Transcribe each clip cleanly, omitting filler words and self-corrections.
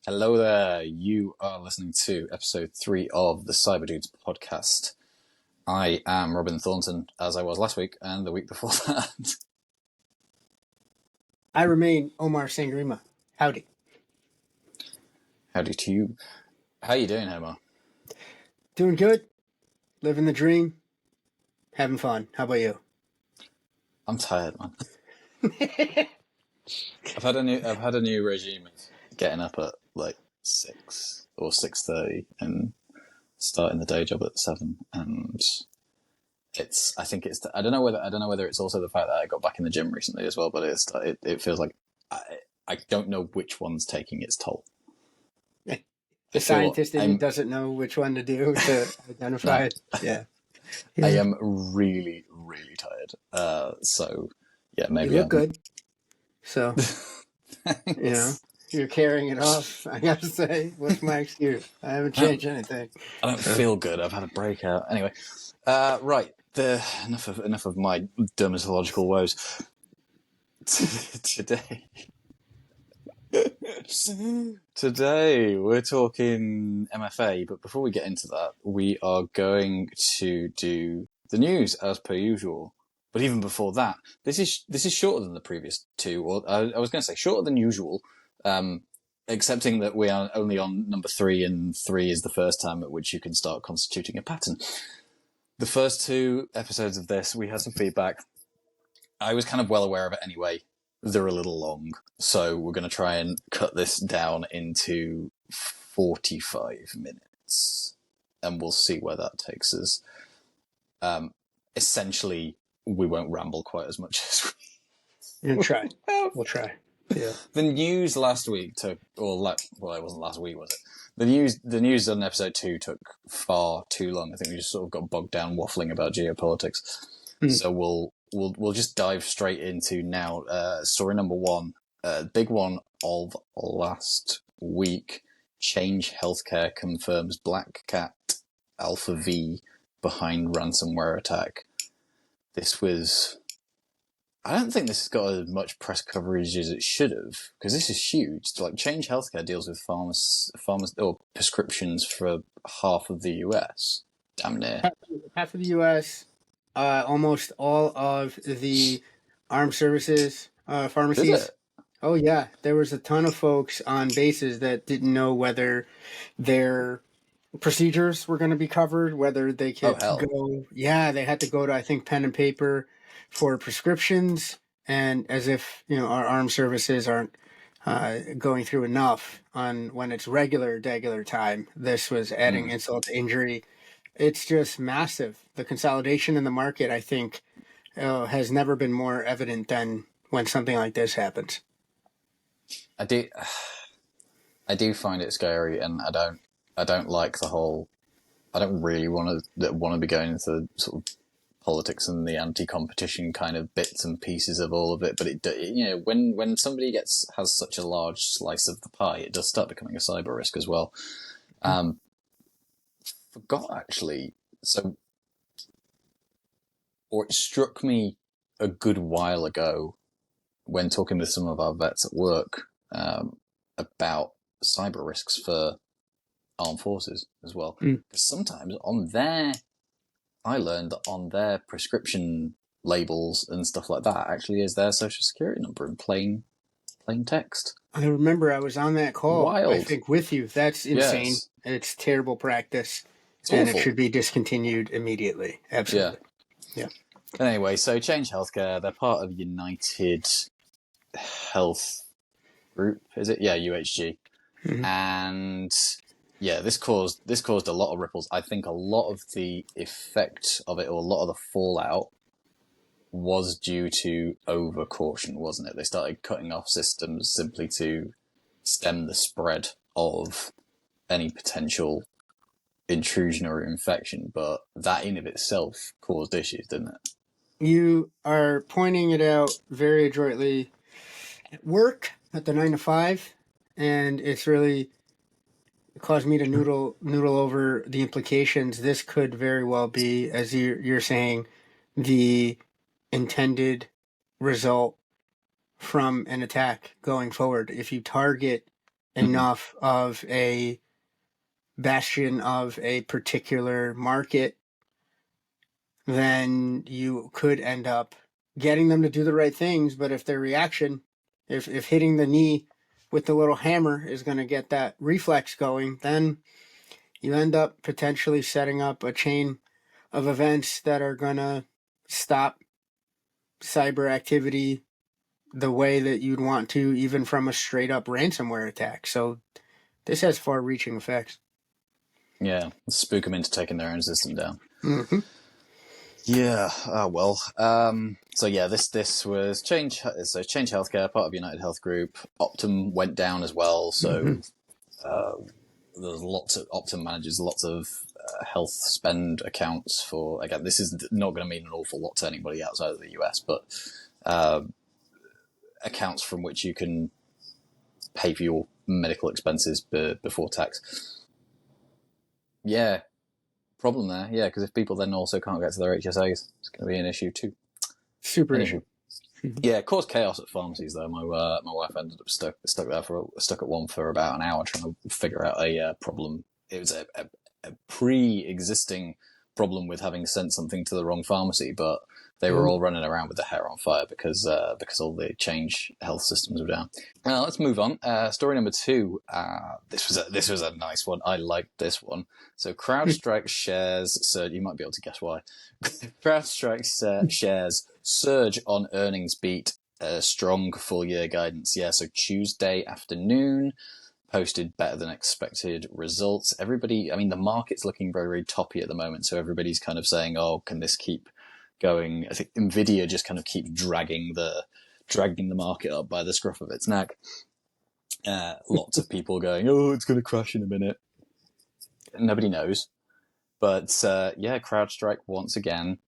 Hello there. You are listening to episode 3 of the Cyber Dudes podcast. I am Robin Thornton, as I was last week and the week before that. I remain Omar Sangrima. Howdy. Howdy to you. How you doing, Omar? Doing good. Living the dream. Having fun. How about you? I'm tired, man. I've had a new regime of getting up at like 6 or 6:30 and starting the day job at 7, and I don't know whether it's also the fact that I got back in the gym recently as well, but it feels like I don't know which one's taking its toll. The scientist in you doesn't know which one to do to identify it. Yeah. I am really, really tired. So yeah, maybe you look good. So you're carrying it off. I gotta say, what's my excuse? I haven't changed anything. I don't feel good. I've had a breakout. Anyway, right. Enough of my dermatological woes. Today we're talking MFA, but before we get into that, we are going to do the news as per usual. But even before that, this is shorter than the previous two, or I was going to say shorter than usual, excepting that we are only on number 3, and 3 is the first time at which you can start constituting a pattern. The first 2 episodes of this, we had some feedback. I was kind of well aware of it anyway. They're a little long, so we're going to try and cut this down into 45 minutes, and we'll see where that takes us. Essentially, we won't ramble quite as much as We'll try. We'll try. Yeah. The news last week it wasn't last week, was it? The news on episode 2 took far too long. I think we just sort of got bogged down waffling about geopolitics. So we'll just dive straight into now. Story number 1, big one of last week. Change Healthcare confirms Black Cat Alpha V behind ransomware attack. I don't think this has got as much press coverage as it should have, because this is huge. Like, Change Healthcare deals with or prescriptions for half of the US, damn near. Half of the U.S., almost all of the armed services pharmacies. Is it? Oh yeah, there was a ton of folks on bases that didn't know whether their procedures were going to be covered, whether they could go. Yeah, they had to go to, I think, pen and paper for prescriptions, and as if our armed services aren't going through enough on when it's regular time. This was adding insult to injury. It's just massive. The consolidation in the market, I think, has never been more evident than when something like this happens. I do find it scary, and I don't like the whole. I don't really want to be going into sort of politics and the anti-competition kind of bits and pieces of all of it. But when somebody has such a large slice of the pie, it does start becoming a cyber risk as well. Forgot actually. It struck me a good while ago when talking with some of our vets at work about cyber risks for armed forces as well. Because sometimes I learned that on their prescription labels and stuff like that actually is their social security number in plain text. I remember I was on that call. Wild. I think with you. That's insane. Yes. It's terrible practice. It's and awful. It should be discontinued immediately. Absolutely. Yeah. Anyway, so Change Healthcare, they're part of United Health Group, is it? Yeah, UHG. And yeah, this caused a lot of ripples. I think a lot of the effect of it, or a lot of the fallout, was due to over caution, wasn't it? They started cutting off systems simply to stem the spread of any potential intrusion or infection, but that in of itself caused issues, didn't it? You are pointing it out very adroitly at work at the 9 to 5, and it's really caused me to noodle over the implications. This could very well be, as you're saying, the intended result from an attack going forward. If you target enough of a bastion of a particular market, then you could end up getting them to do the right things. But if their reaction, if hitting the knee with the little hammer is going to get that reflex going, then you end up potentially setting up a chain of events that are going to stop cyber activity the way that you'd want to, even from a straight up ransomware attack. So this has far reaching effects. Yeah, spook them into taking their own system down. Mm-hmm. Yeah. Well. So yeah, this was Change. So Change Healthcare, part of United Health Group. Optum went down as well. So there's lots of Optum manages lots of health spend accounts for. Again, this is not going to mean an awful lot to anybody outside of the US, but accounts from which you can pay for your medical expenses before tax. Yeah. Problem there, yeah, because if people then also can't get to their HSAs, it's going to be an issue too. Super issue. Yeah, it caused chaos at pharmacies though. My wife ended up stuck at one for about an hour trying to figure out a problem. It was a pre-existing problem with having sent something to the wrong pharmacy, but they were all running around with their hair on fire because all the Change health systems were down. Let's move on. Story number 2. This was a nice one. I liked this one. So CrowdStrike shares surge. You might be able to guess why. CrowdStrike shares surge on earnings beat. Strong full year guidance. Yeah. So Tuesday afternoon posted better than expected results. Everybody, I mean, the market's looking very, very toppy at the moment. So everybody's kind of saying, "Oh, can this keep going?" I think Nvidia just kind of keeps dragging the market up by the scruff of its neck. Lots of people going, "Oh, it's going to crash in a minute." Nobody knows, but yeah, CrowdStrike once again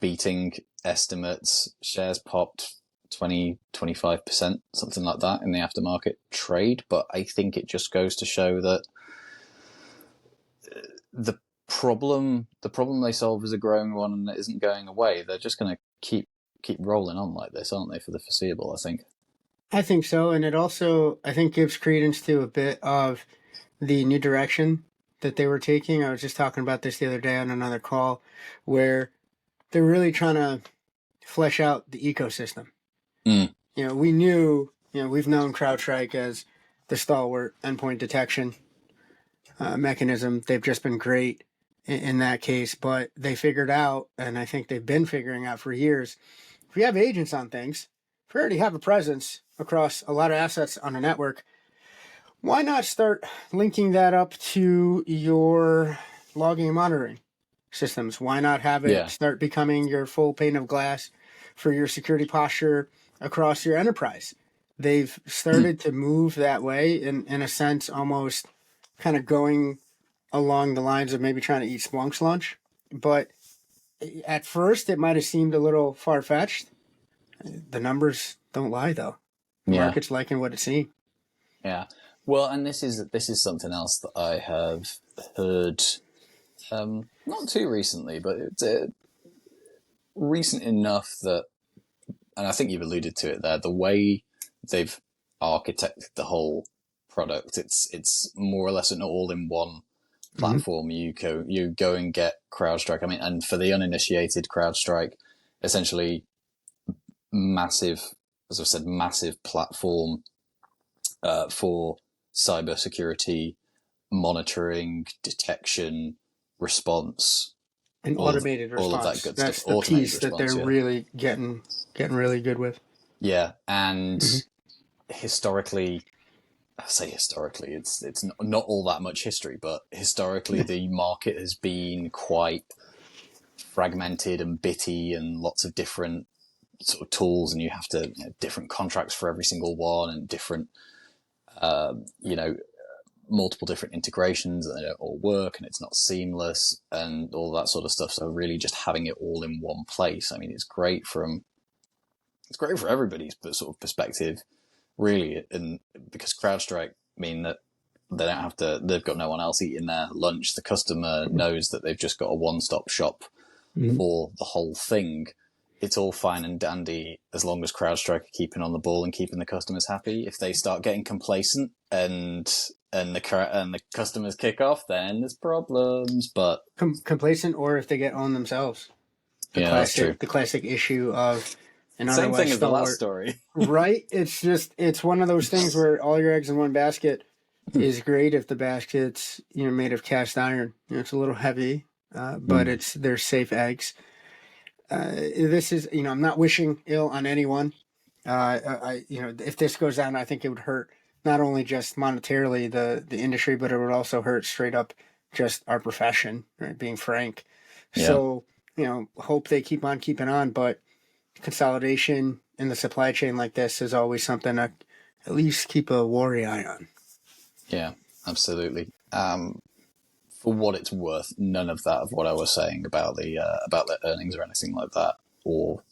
beating estimates. Shares popped 20-25%, something like that, in the aftermarket trade. But I think it just goes to show that the problem they solve is a growing one and it isn't going away. They're just going to keep rolling on like this, aren't they, for the foreseeable, I think. I think so, and it also, I think, gives credence to a bit of the new direction that they were taking. I was just talking about this the other day on another call, where they're really trying to flesh out the ecosystem. Mm. You know, we've known CrowdStrike as the stalwart endpoint detection mechanism. They've just been great in that case, but they figured out, and I think they've been figuring out for years, if we have agents on things, if we already have a presence across a lot of assets on a network, why not start linking that up to your logging and monitoring systems? Why not have it start becoming your full pane of glass for your security posture across your enterprise? They've started to move that way in a sense, almost kind of going along the lines of maybe trying to eat Splunk's lunch. But at first, it might have seemed a little far-fetched. The numbers don't lie, though. The market's liking what it's seeing. Yeah. Well, and this is something else that I have heard, not too recently, but it's recent enough that, and I think you've alluded to it there, the way they've architected the whole product, it's more or less an all-in-one platform. Mm-hmm. You go and get CrowdStrike. I mean, and for the uninitiated, CrowdStrike, essentially massive, as I've said, massive platform for cybersecurity monitoring, detection, response, and automated response. All of that good stuff. That's the piece that they're really getting really good with. Yeah, and historically, I say historically, it's not all that much history, but historically the market has been quite fragmented and bitty, and lots of different sort of tools, and you have to different contracts for every single one, and different multiple different integrations, and they don't all work, and it's not seamless, and all that sort of stuff. So really, just having it all in one place, I mean, it's great for everybody's sort of perspective, really, and because CrowdStrike mean that they don't have to, they've got no one else eating their lunch. The customer knows that they've just got a one-stop shop for the whole thing. it's all fine and dandy as long as CrowdStrike are keeping on the ball and keeping the customers happy. If they start getting complacent and the customers kick off, then there's problems. But complacent, or if they get owned themselves. That's true. The classic issue of an same thing as the last stalwart. story. Right? It's one of those things where all your eggs in one basket is great if the basket's made of cast iron. It's a little heavy, but they're safe eggs. This is I'm not wishing ill on anyone. If this goes down, I think it would hurt not only just monetarily the industry, but it would also hurt straight up just our profession, right? Being frank. Yeah. So, hope they keep on keeping on, but consolidation in the supply chain like this is always something to at least keep a wary eye on. Yeah, absolutely. For what it's worth, none of that of what I was saying about the earnings or anything like that, or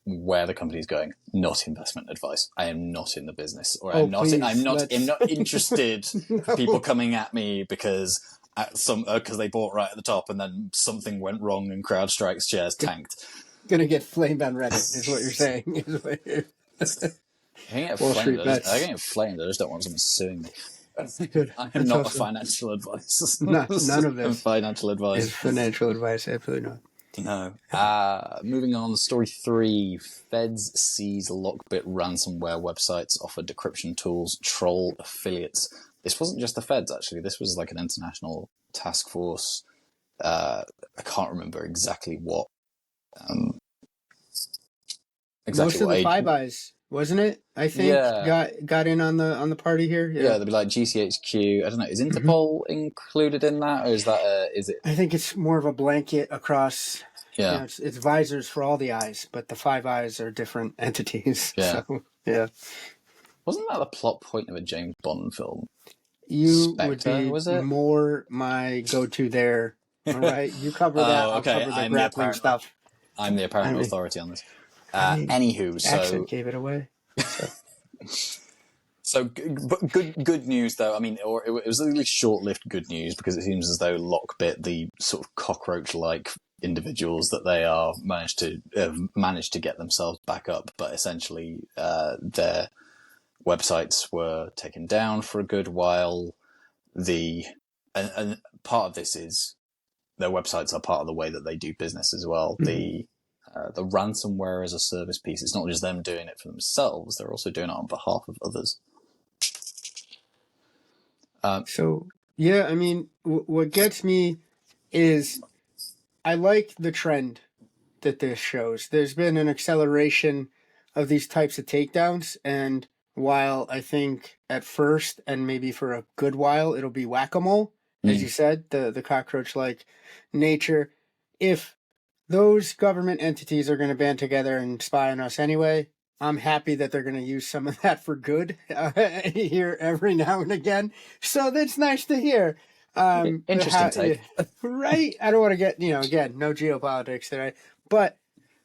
where the company's going, not investment advice. I am not in the business, or I'm not interested for people coming at me because they bought right at the top and then something went wrong and CrowdStrike's shares tanked. Gonna get flamed on Reddit is what you're saying. I get flamed. I just don't want someone suing me. I am not a financial advice. None of this financial advice. Is financial advice, absolutely not. No. Moving on, story 3. Feds seize Lockbit ransomware websites, offer decryption tools, troll affiliates. This wasn't just the Feds, actually. This was like an international task force. I can't remember exactly what. Most of the Five Eyes, wasn't it? I think got in on the party here. Yeah, they'd be like GCHQ. I don't know. Is Interpol included in that, or is that is it? I think it's more of a blanket across. Yeah, it's visors for all the eyes, but the Five Eyes are different entities. Yeah, so, yeah. Wasn't that the plot point of a James Bond film? You Spectre, would be more my go-to there. All right, you cover that. I'll cover the grappling stuff. I'm the apparent authority on this. Anywho, so accent gave it away. So good news though. I mean, or it was a really short-lived good news because it seems as though Lockbit, the sort of cockroach-like individuals that they are, managed to get themselves back up. But essentially, their websites were taken down for a good while. And part of this is their websites are part of the way that they do business as well. Mm-hmm. The ransomware as a service piece, it's not just them doing it for themselves, they're also doing it on behalf of others. I mean, what gets me is I like the trend that this shows. There's been an acceleration of these types of takedowns, and while I think at first, and maybe for a good while, it'll be whack-a-mole, as you said, the cockroach-like nature, if those government entities are going to band together and spy on us anyway, I'm happy that they're going to use some of that for good here every now and again. So that's nice to hear. Interesting take. Right? I don't want to get, again, no geopolitics there. But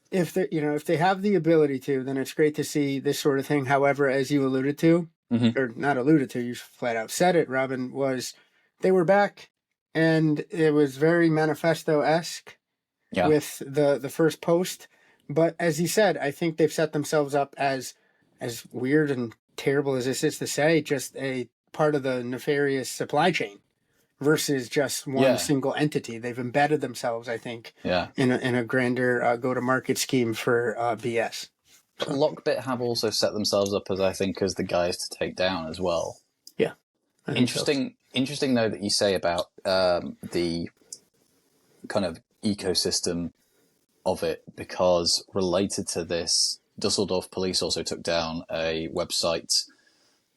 if they have the ability to, then it's great to see this sort of thing. However, as you alluded to, or not alluded to, you flat out said it, Robin, was they were back and it was very manifesto-esque. Yeah. With the first post. But as you said, I think they've set themselves up as weird and terrible as this is to say, just a part of the nefarious supply chain versus just one single entity. They've embedded themselves, I think, in a grander go-to-market scheme for BS. So. Lockbit have also set themselves up as the guys to take down as well. Yeah. Interesting though that you say about the kind of ecosystem of it, because related to this, Dusseldorf police also took down a website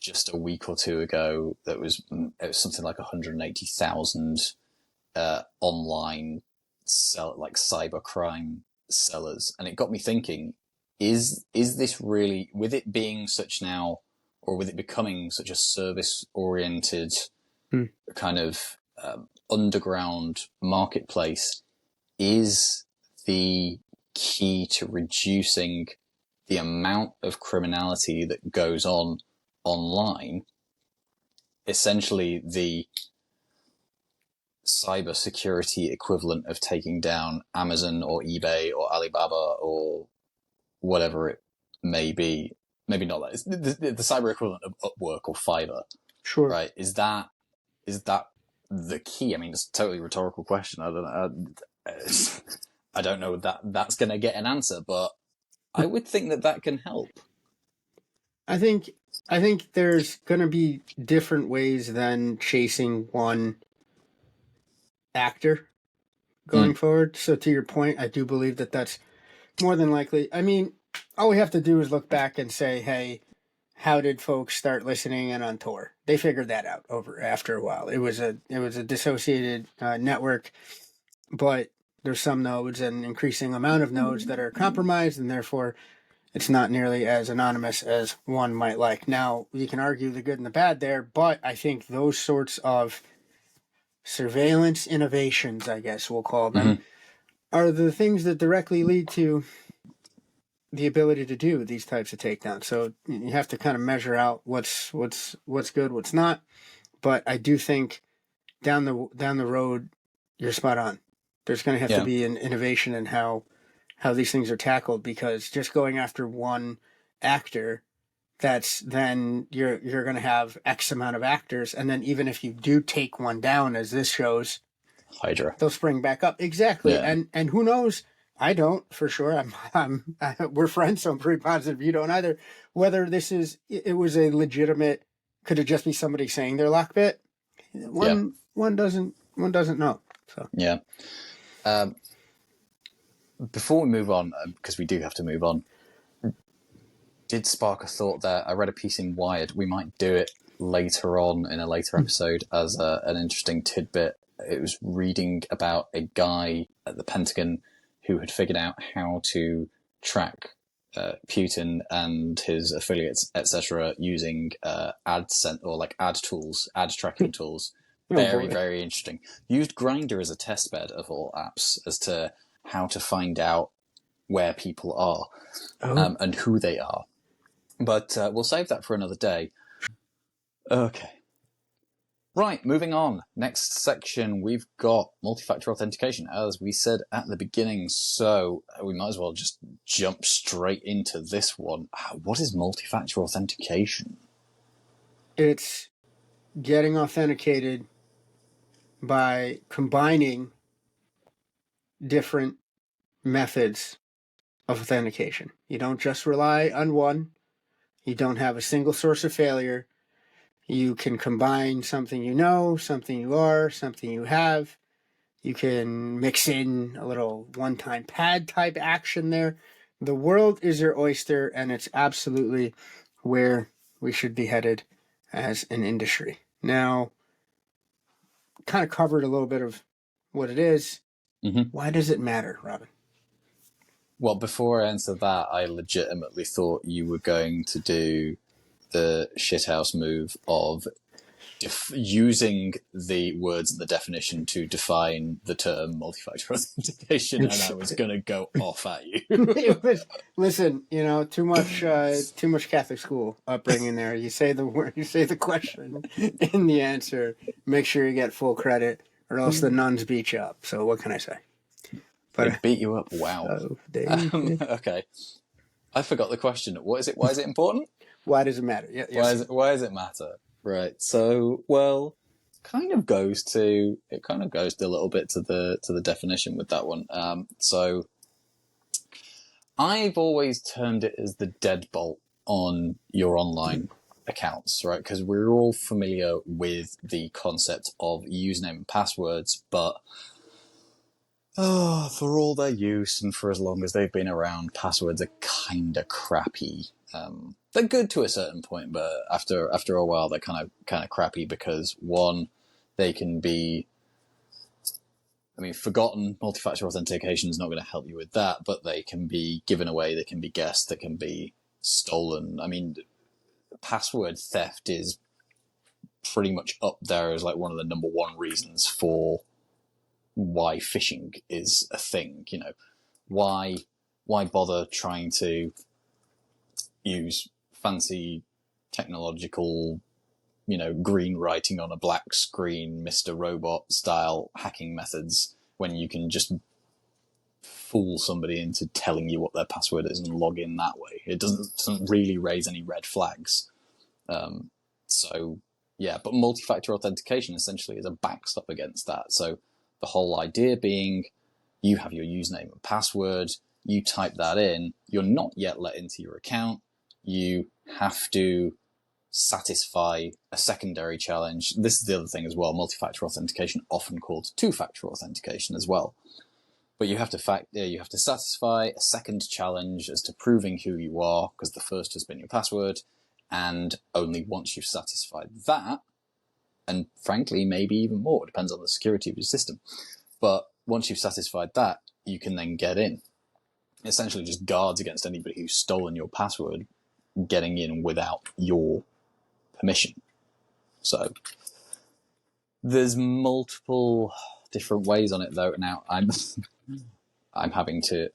just a week or two ago that was something like 180,000 online cybercrime sellers, and it got me thinking: is this really, with it being such now, or with it becoming such a service-oriented kind of underground marketplace? Is the key to reducing the amount of criminality that goes on online essentially the cybersecurity equivalent of taking down Amazon or eBay or Alibaba or whatever it may be. Maybe not that. It's the cyber equivalent of Upwork or Fiverr. Sure. Right. Is that the key? I mean, it's a totally rhetorical question. I don't know that's going to get an answer, but I would think that can help. I think there's going to be different ways than chasing one actor going forward. So to your point, I do believe that that's more than likely. I mean, all we have to do is look back and say, hey, how did folks start listening in on Tor? They figured that out after a while. It was a dissociated network, but there's some nodes, an increasing amount of nodes that are compromised, and therefore it's not nearly as anonymous as one might like. Now, you can argue the good and the bad there, but I think those sorts of surveillance innovations, I guess we'll call them, are the things that directly lead to the ability to do these types of takedowns. So you have to kind of measure out what's good, what's not. But I do think down the road, you're spot on. There's going to have to be an innovation in how these things are tackled, because just going after one actor, that's then you're going to have X amount of actors, and then even if you do take one down, as this shows, Hydra, they'll spring back up. Exactly. Yeah. And who knows? I don't, for sure. We're friends, so I'm pretty positive you don't either. Whether it was a legitimate, could it just be somebody saying their lockbit? One doesn't know. So yeah. Before we move on, because we do have to move on, did spark a thought there. I read a piece in Wired. We might do it later on in a later episode as an interesting tidbit. It was reading about a guy at the Pentagon who had figured out how to track Putin and his affiliates, etc., using ad tools, ad tracking tools. Very interesting. Used Grindr as a testbed of all apps as to how to find out where people are and who they are. But we'll save that for another day. Okay. Right, moving on. Next section, we've got multi-factor authentication, as we said at the beginning, so we might as well just jump straight into this one. What is multi-factor authentication? It's getting authenticated by combining different methods of authentication. You don't just rely on one. You don't have a single source of failure. You can combine something you know, something you are, something you have. You can mix in a little one-time pad type action there. The world is your oyster, and it's absolutely where we should be headed as an industry. Now, kind of covered a little bit of what it is. Why does it matter, Robin? Well, before I answer that, I legitimately thought you were going to do the shithouse move of using the words in the definition to define the term multi-factor authentication, and I was going to go off at you. Listen, too much Catholic school upbringing there. You say the word, you say the question, in the answer. Make sure you get full credit, or else the nuns beat you up. So what can I say? But they beat you up. Wow. Okay. I forgot the question. What is it? Why is it important? Why does it matter? Yeah, yes. Why does it matter? Right. So, well, it kind of goes a little bit to the definition with that one. So I've always termed it as the deadbolt on your online accounts, right? Because we're all familiar with the concept of username and passwords, but for all their use and for as long as they've been around, passwords are kind of crappy. They're good to a certain point, but after a while, they're kind of crappy because, one, they can be, forgotten. Multi-factor authentication is not going to help you with that, but they can be given away, they can be guessed, they can be stolen. Password theft is pretty much up there as like one of the number one reasons for why phishing is a thing. Why bother trying to use fancy technological, green writing on a black screen, Mr. Robot style hacking methods when you can just fool somebody into telling you what their password is and log in that way. It doesn't really raise any red flags. So yeah, but multi-factor authentication essentially is a backstop against that. So the whole idea being, you have your username and password, you type that in, you're not yet let into your account, you have to satisfy a secondary challenge. This is the other thing as well, multi-factor authentication, often called two-factor authentication as well. But you have to satisfy a second challenge as to proving who you are, because the first has been your password, and only once you've satisfied that, and frankly, maybe even more, it depends on the security of your system, but once you've satisfied that, you can then get in. Essentially just guards against anybody who's stolen your password getting in without your permission. So there's multiple different ways on it though. Now I'm having to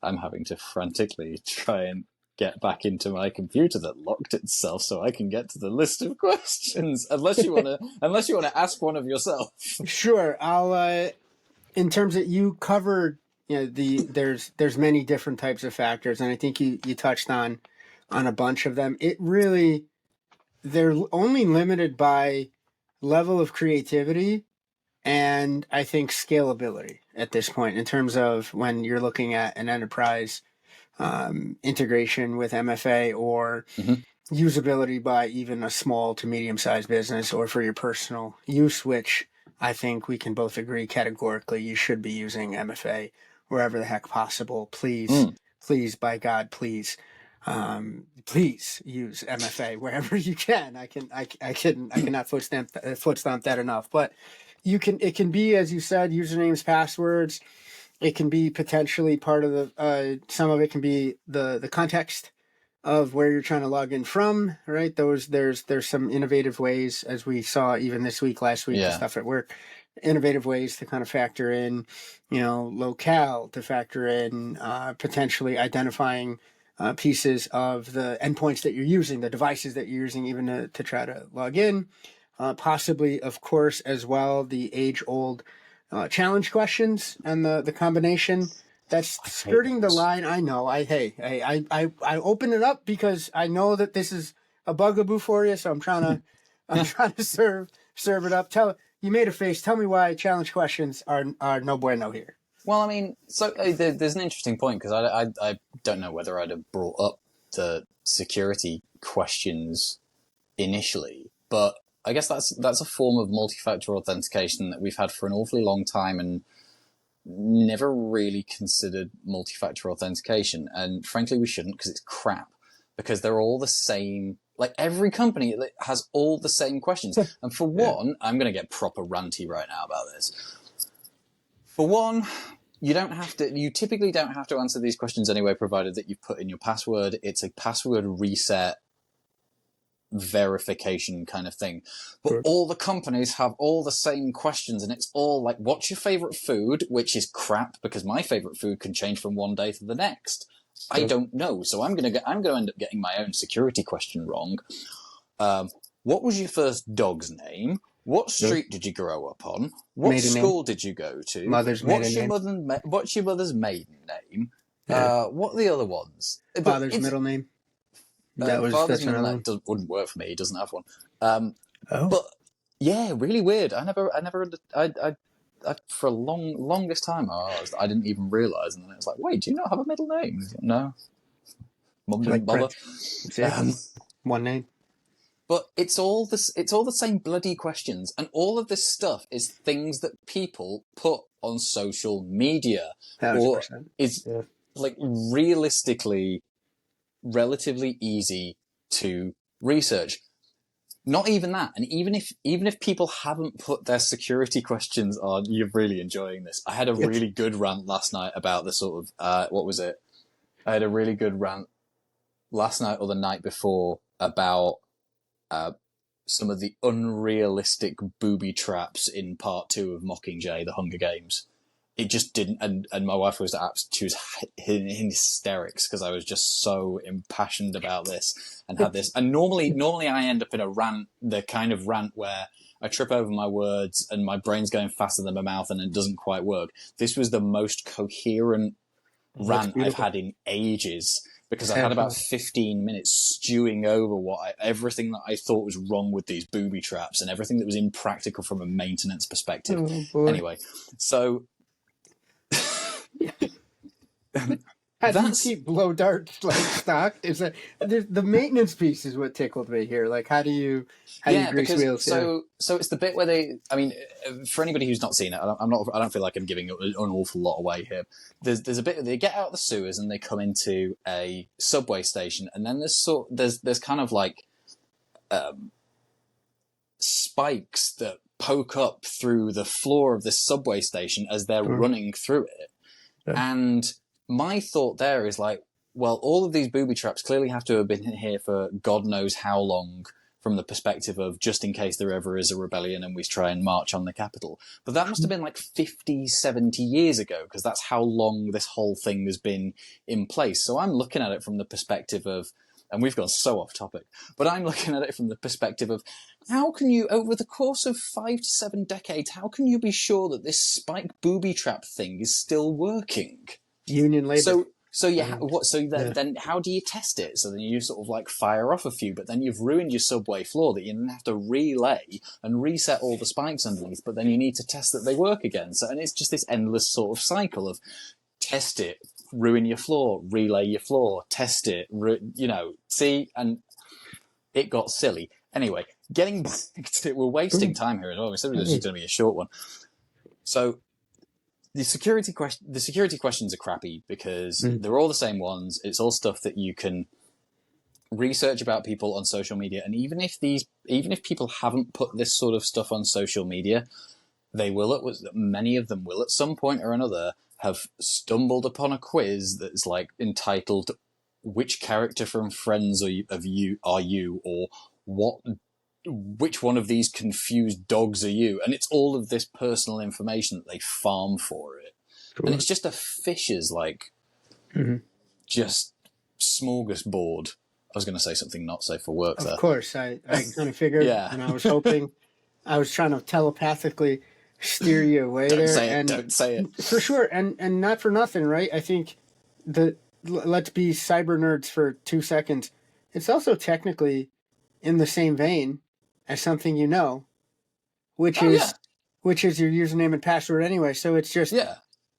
frantically try and get back into my computer that locked itself so I can get to the list of questions. Unless you want to ask one of yourself. Sure. I'll in terms of, you covered, there's many different types of factors, and I think you touched on a bunch of them. It really, they're only limited by level of creativity and I think scalability at this point, in terms of when you're looking at an enterprise integration with MFA, or usability by even a small to medium-sized business, or for your personal use, which I think we can both agree categorically you should be using MFA wherever the heck possible. Please, by God, please use MFA wherever you can. I cannot foot stomp that enough. But it can be, as you said, usernames, passwords. It can be potentially part of the, some of it can be the context of where you're trying to log in from, right? There's some innovative ways, as we saw even last week, the stuff at work, innovative ways to kind of factor in, locale, to factor in potentially identifying pieces of the endpoints that you're using, the devices that you're using, even to try to log in. Possibly, of course, as well, the age-old challenge questions and the combination that's skirting the line. I know. I open it up because I know that this is a bugaboo for you, so I'm trying to serve it up. You made a face. Tell me why challenge questions are no bueno here. Well, I mean, so there's an interesting point, because I don't know whether I'd have brought up the security questions initially, but I guess that's a form of multi-factor authentication that we've had for an awfully long time and never really considered multi-factor authentication. And frankly, we shouldn't, because it's crap, because they're all the same. Like, every company has all the same questions. And for one, I'm going to get proper ranty right now about this. For one, you typically don't have to answer these questions anyway, provided that you've put in your password. It's a password reset verification kind of thing. But all the companies have all the same questions, and it's all like, what's your favorite food? Which is crap, because my favorite food can change from one day to the next. I don't know. So I'm going to end up getting my own security question wrong. What was your first dog's name? What street did you grow up on? What maiden school name? Did you go to? What's your mother's maiden name? What are the other ones? Father's middle name? Father's middle name wouldn't work for me. He doesn't have one. But yeah, really weird. I for a longest time, I didn't even realise, and then it's like, wait, do you not have a middle name? Like, no, mum didn't bother. One name. But it's all the same bloody questions, and all of this stuff is things that people put on social media, 100%. Or is like realistically relatively easy to research. Not even that, and even if people haven't put their security questions on, you're really enjoying this. I had a really good rant last night about the sort of what was it? I had a really good rant last night or the night before about some of the unrealistic booby traps in part 2 of Mockingjay, The Hunger Games. It just didn't, and my wife was in hysterics because I was just so impassioned about this and had this. And normally I end up in a rant, the kind of rant where I trip over my words and my brain's going faster than my mouth and it doesn't quite work. This was the most coherent rant I've had in ages, because I've had about 15 minutes stewing over everything that I thought was wrong with these booby traps and everything that was impractical from a maintenance perspective. Anyway, so how do you keep blow darts like stocked? Is that the maintenance piece is what tickled me here? Like, how do you grease wheels? So it's the bit where for anybody who's not seen it, I don't feel like I'm giving an awful lot away here. There's a bit they get out of the sewers and they come into a subway station, and then there's kind of like spikes that poke up through the floor of this subway station as they're running through it, and my thought there is like, well, all of these booby traps clearly have to have been here for God knows how long, from the perspective of just in case there ever is a rebellion and we try and march on the capital. But that must have been like 50, 70 years ago, because that's how long this whole thing has been in place. So I'm looking at it from the perspective of, and we've gone so off topic, but I'm looking at it from the perspective of, how can you, over the course of 5 to 7 decades, how can you be sure that this spike booby trap thing is still working? Union labor. Then how do you test it? So then you sort of like fire off a few, but then you've ruined your subway floor that you then have to relay and reset all the spikes underneath, but then you need to test that they work again. So, and it's just this endless sort of cycle of test it, ruin your floor, relay your floor, test it, see, and it got silly. Anyway, getting back to it, we're wasting time here as well. We said this was going to be a short one. So, the security questions are crappy because they're all the same ones. It's all stuff that you can research about people on social media, and even if people haven't put this sort of stuff on social media, many of them will at some point or another have stumbled upon a quiz that's like entitled "Which character from Friends are you?" or which one of these confused dogs are you? And it's all of this personal information that they farm for it. Sure. And it's just a fisher's just smorgasbord. I was going to say something not safe for work there. Of course, I kind of figured, and I was hoping, I was trying to telepathically steer you away there. Don't say it. For sure, and not for nothing, right? I think let's be cyber nerds for 2 seconds. It's also technically in the same vein as something which is your username and password anyway. So it's just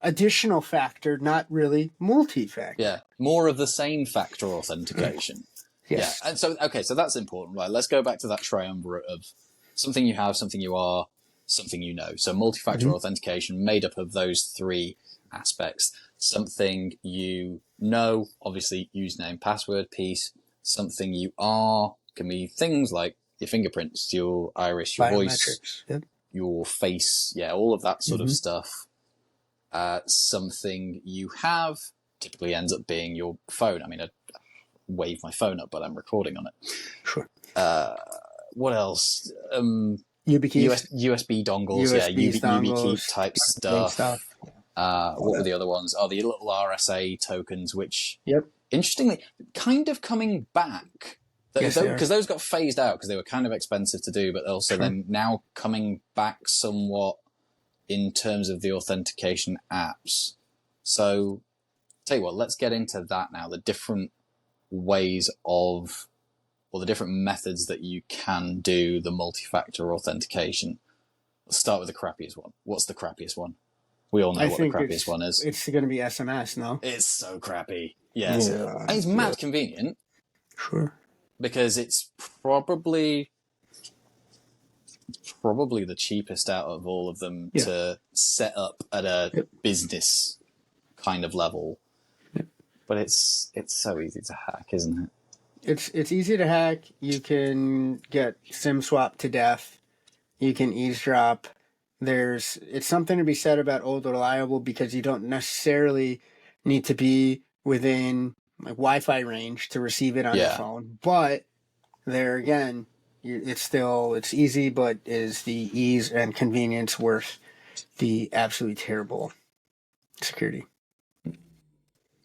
additional factor, not really multi-factor. Yeah, more of the same factor authentication. Yes. Yeah, and so that's important, right? Let's go back to that triumvirate of something you have, something you are, something you know. So multi-factor authentication made up of those 3 aspects. Something you know, obviously username, password piece. Something you are can be things like your fingerprints, your iris, your voice, your face, all of that sort of stuff. Something you have typically ends up being your phone. I mean, I wave my phone up, but I'm recording on it. Sure. What else? YubiKeys. USB dongles, YubiKey type stuff. What were the other ones? Oh, the little RSA tokens, which interestingly, kind of coming back. Because those got phased out because they were kind of expensive to do, but also then now coming back somewhat in terms of the authentication apps. So, tell you what, let's get into that now. The different ways of, or the different methods that you can do the multi-factor authentication. Let's start with the crappiest one. What's the crappiest one? We all know what the crappiest one is. It's going to be SMS, no? It's so crappy. Yes. And it's mad convenient. Sure. Because it's probably the cheapest out of all of them to set up at a business kind of level. But it's so easy to hack, isn't it? It's easy to hack. You can get SIM swapped to death. You can eavesdrop. It's something to be said about old reliable, because you don't necessarily need to be within like Wi-Fi range to receive it on your phone. But there again, it's easy, but is the ease and convenience worth the absolutely terrible security?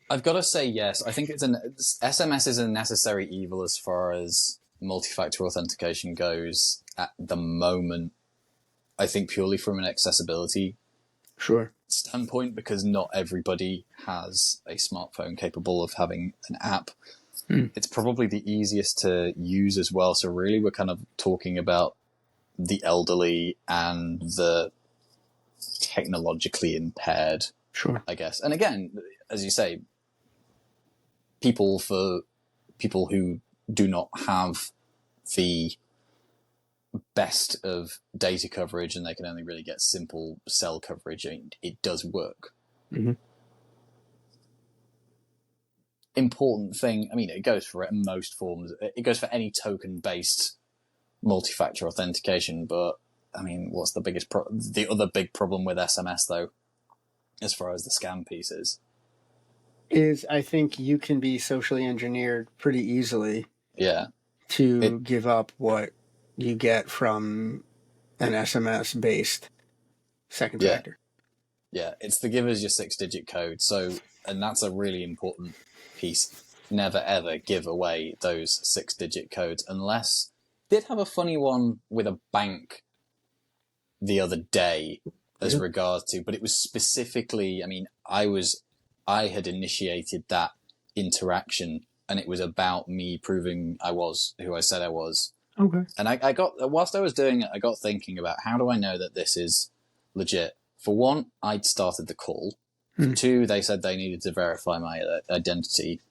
I've got to say yes. I think SMS is a necessary evil as far as multi-factor authentication goes at the moment. I think purely from an accessibility standpoint, because not everybody has a smartphone capable of having an app. It's probably the easiest to use as well. So really, we're kind of talking about the elderly and the technologically impaired, I guess. And again, as you say, people who do not have the best of data coverage and they can only really get simple cell coverage, and it does work. Important thing, I mean, it goes for most forms. It goes for any token-based multi-factor authentication, but I mean, what's the other big problem with SMS, though, as far as the scam piece is I think you can be socially engineered pretty easily. Yeah. To give up what you get from an SMS-based second factor. Yeah, it's the give us your 6-digit code. So, and that's a really important piece. Never ever give away those 6-digit codes unless did have a funny one with a bank the other day as regards to, but it was specifically, I mean, I had initiated that interaction and it was about me proving I was who I said I was. Okay. And I got, whilst I was doing it, I got thinking about how do I know that this is legit? For one, I'd started the call. For two, they said they needed to verify my identity.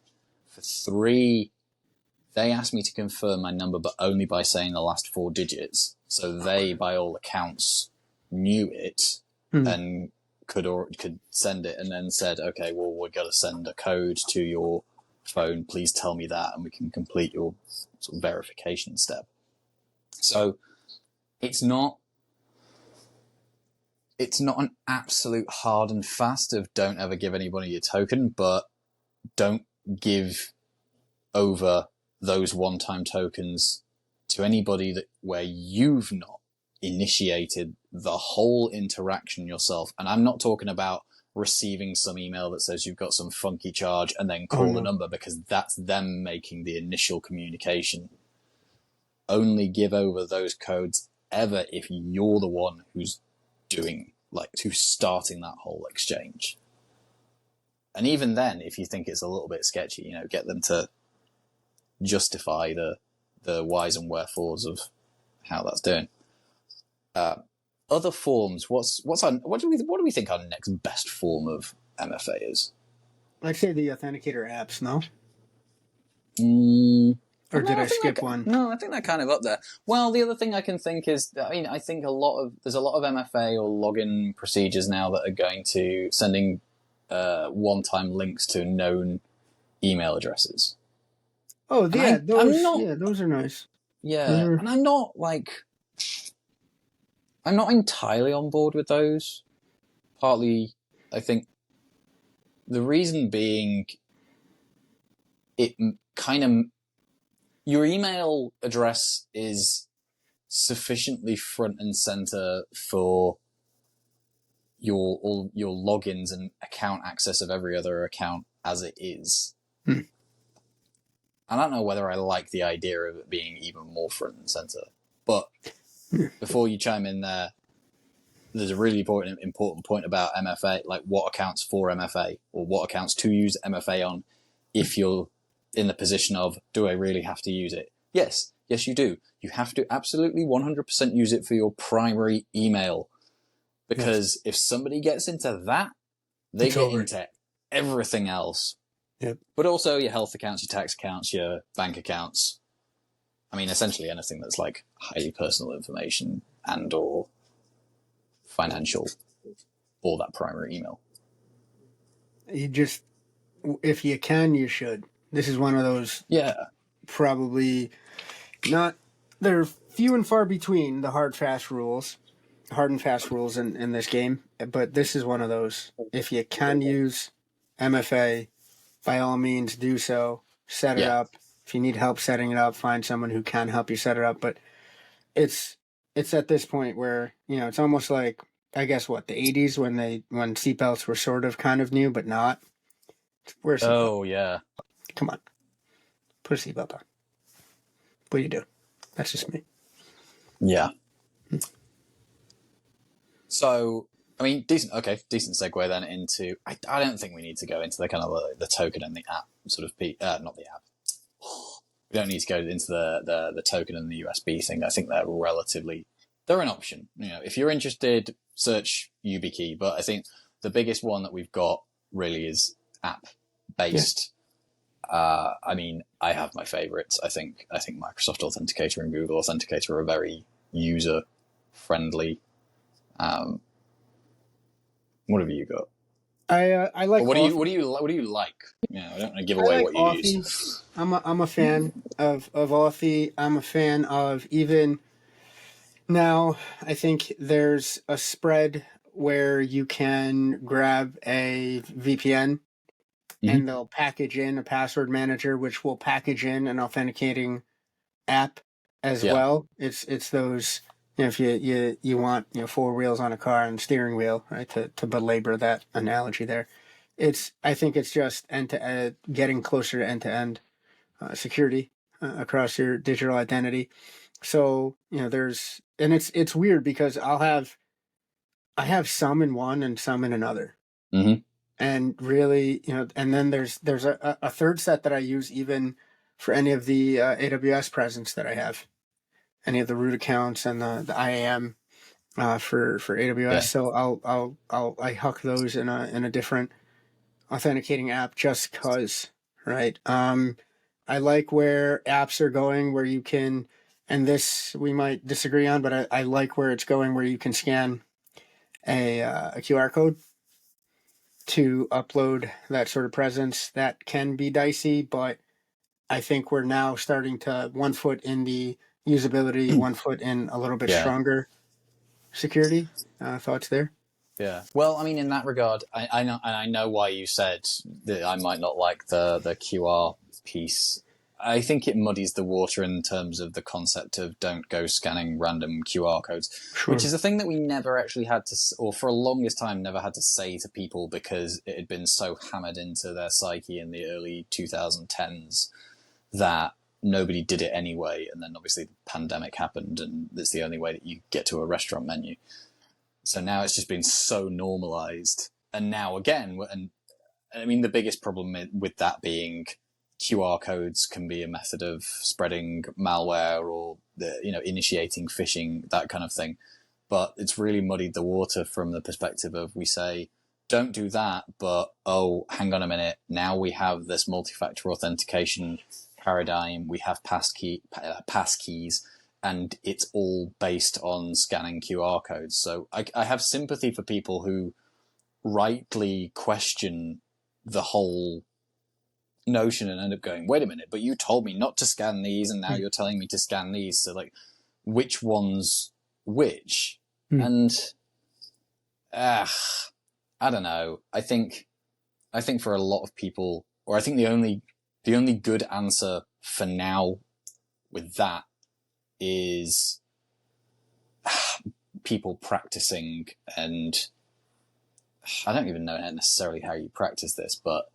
For three, they asked me to confirm my number, but only by saying the last 4 digits. So they, by all accounts, knew it and could send it, and then said, okay, well, we're going to send a code to your phone. Please tell me that, and we can complete your sort of verification step. So it's not an absolute hard and fast of don't ever give anybody your token, but don't give over those one-time tokens to anybody where you've not initiated the whole interaction yourself. And I'm not talking about receiving some email that says you've got some funky charge and then call the number, because that's them making the initial communication. Only give over those codes ever if you're the one who's starting that whole exchange. And even then, if you think it's a little bit sketchy, get them to justify the whys and wherefores of how that's doing. Other forms. What do we think our next best form of MFA is? I'd say the authenticator apps. No. Or did I skip one? No, I think they're kind of up there. Well, the other thing I can think is, I think there's a lot of MFA or login procedures now that are going to sending one-time links to known email addresses. Oh, yeah, those are nice. Yeah, and I'm not entirely on board with those. Partly, I think the reason being, it kind of, your email address is sufficiently front and center for all your logins and account access of every other account as it is. I don't know whether I like the idea of it being even more front and center, but before you chime in there's a really important point about MFA, like what accounts for MFA or what accounts to use MFA on if you're in the position of, do I really have to use it? Yes, you do. You have to absolutely 100% use it for your primary email. Because if somebody gets into that, they get into everything else. Yep. But also your health accounts, your tax accounts, your bank accounts. I mean, essentially anything that's like highly personal information and or financial, or that primary email. If you can, you should. This is one of those. Yeah. Probably not. They're few and far between the hard and fast rules in this game. But this is one of those. If you can use MFA, by all means do so. Set it up. If you need help setting it up, find someone who can help you set it up. But it's at this point where, it's almost like, I guess the 80s when seatbelts were sort of kind of new, but not. Oh, yeah. Come on. Put a seatbelt on. What do you do? That's just me. Yeah. So, I mean, decent segue then into. I don't think we need to go into the kind of the token and the app sort of not the app. We don't need to go into the token and the USB thing. I think they're an option. If you're interested, search YubiKey. But I think the biggest one that we've got really is app based. Yeah. I mean, I have my favorites. I think Microsoft Authenticator and Google Authenticator are very user friendly. What have you got? I like. What do you like? I don't want to give away what you use. I'm a fan of Authy. I'm a fan of even now. I think there's a spread where you can grab a VPN and they'll package in a password manager, which will package in an authenticating app as well. It's those. If you want four wheels on a car and steering wheel, right? To belabor that analogy there, I think it's just getting closer to end-to-end security across your digital identity. So it's weird because I have some in one and some in another, and really and then there's a third set that I use even for any of the AWS presence that I have. Any of the root accounts and the IAM for AWS. Yeah. So I huck those in a different authenticating app just cause, right? I like where apps are going where you can, and this we might disagree on, but I like where it's going where you can scan a QR code to upload that sort of presence. That can be dicey, but I think we're now starting to 1 foot in the usability, 1 foot in a little bit stronger security. Thoughts there? Yeah. Well, I mean, in that regard, I know why you said that I might not like the QR piece. I think it muddies the water in terms of the concept of don't go scanning random QR codes, which is a thing that we never actually had to, or for a longest time, never had to say to people because it had been so hammered into their psyche in the early 2010s that nobody did it anyway. And then obviously the pandemic happened and it's the only way that you get to a restaurant menu. So now it's just been so normalized. And now again, and I mean, the biggest problem with that being QR codes can be a method of spreading malware or initiating phishing, that kind of thing. But it's really muddied the water from the perspective of we say, don't do that, but hang on a minute. Now we have this multi-factor authentication paradigm. We have passkeys, and it's all based on scanning QR codes. So I have sympathy for people who rightly question the whole notion and end up going, wait a minute, but you told me not to scan these, and now you're telling me to scan these. So like, which one's which? And I don't know. I think for a lot of people, or I think the only good answer for now with that is people practicing, and I don't even know necessarily how you practice this, but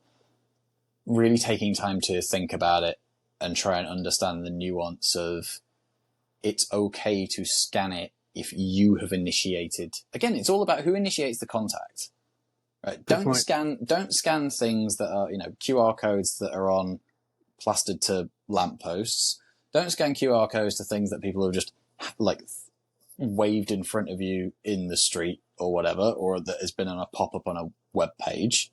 really taking time to think about it and try and understand the nuance of it's okay to scan it if you have initiated. Again, it's all about who initiates the contact. Right? Don't scan things that are, QR codes that are on plastered to lampposts. Don't scan QR codes to things that people have just like waved in front of you in the street or whatever, or that has been on a pop-up on a web page.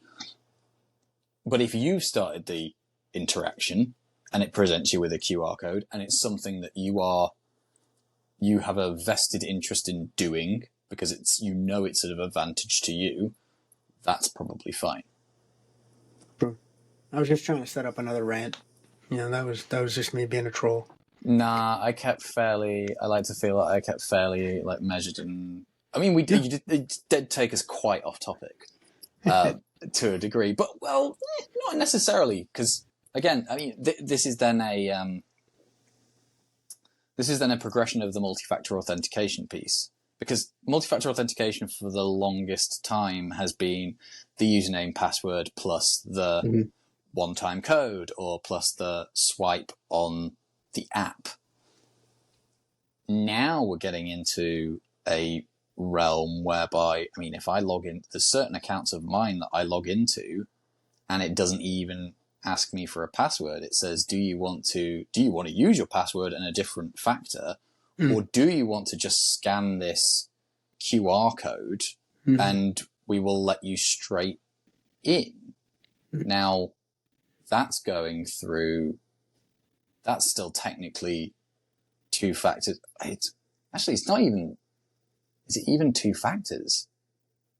But if you've started the interaction and it presents you with a QR code and it's something that you have a vested interest in doing because it's it's of advantage to you, that's probably fine. I was just trying to set up another rant. That was just me being a troll. Nah, I like to feel like I kept fairly like measured, and I mean it did take us quite off topic to a degree, but not necessarily, because again, I mean this is then a progression of the multi-factor authentication piece, because multi-factor authentication for the longest time has been the username password plus the one-time code or plus the swipe on the app. Now we're getting into a realm whereby, I mean, if I log in, there's certain accounts of mine that I log into and it doesn't even ask me for a password. It says, do you want to use your password in a different factor, or do you want to just scan this QR code and we will let you straight in? Now, that's going through, that's still technically two factors. It's not even, is it even two factors?